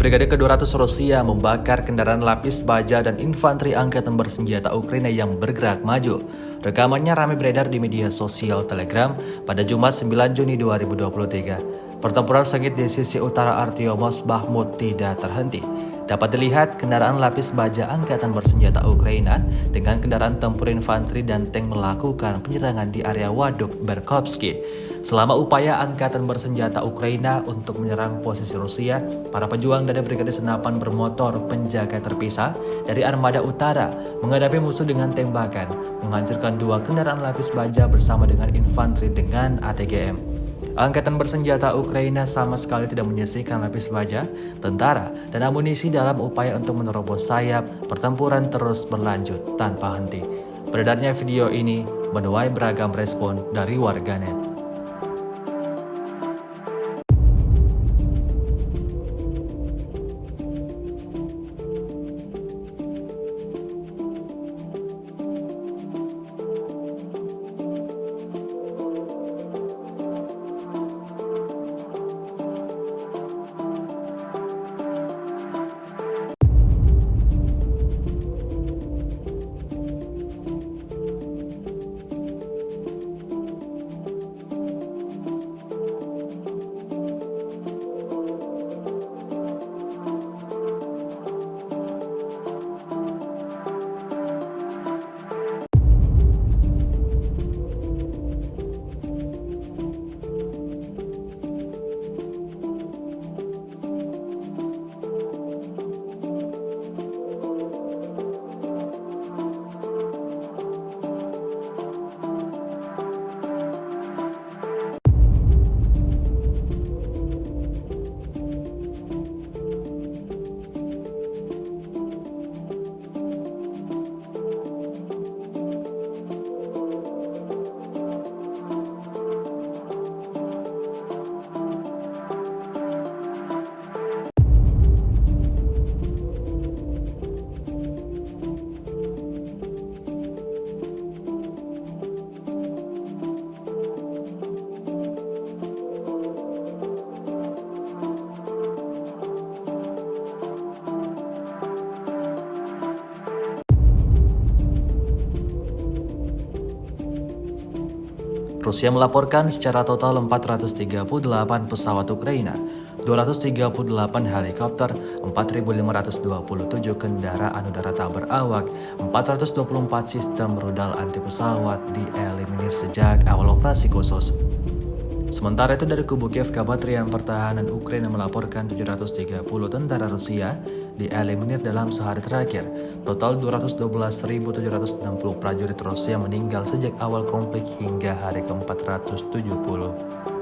Brigade ke-200 Rusia membakar kendaraan lapis baja dan infanteri angkatan bersenjata Ukraina yang bergerak maju. Rekamannya ramai beredar di media sosial Telegram pada Jumat 9 Juni 2023. Pertempuran sengit di sisi utara Artyomov Bakhmut tidak terhenti. Dapat dilihat kendaraan lapis baja angkatan bersenjata Ukraina dengan kendaraan tempur infanteri dan tank melakukan penyerangan di area Waduk Berkovsky. Selama upaya angkatan bersenjata Ukraina untuk menyerang posisi Rusia, para pejuang dari Brigade Senapan bermotor penjaga terpisah dari Armada Utara menghadapi musuh dengan tembakan, menghancurkan 2 kendaraan lapis baja bersama dengan infanteri dengan ATGM. Angkatan bersenjata Ukraina sama sekali tidak menyisihkan lapis baja, tentara, dan amunisi dalam upaya untuk menerobos sayap. Pertempuran terus berlanjut tanpa henti. Beredarnya video ini menuai beragam respon dari warganet. Rusia melaporkan secara total 438 pesawat Ukraina, 238 helikopter, 4.527 kendaraan udara tak berawak, 424 sistem rudal anti pesawat dieliminir sejak awal operasi khusus. Sementara itu dari kubu Kiev, Kementerian Pertahanan Ukraina melaporkan 730 tentara Rusia dieliminir dalam sehari terakhir. Total 212.760 prajurit Rusia meninggal sejak awal konflik hingga hari ke-470.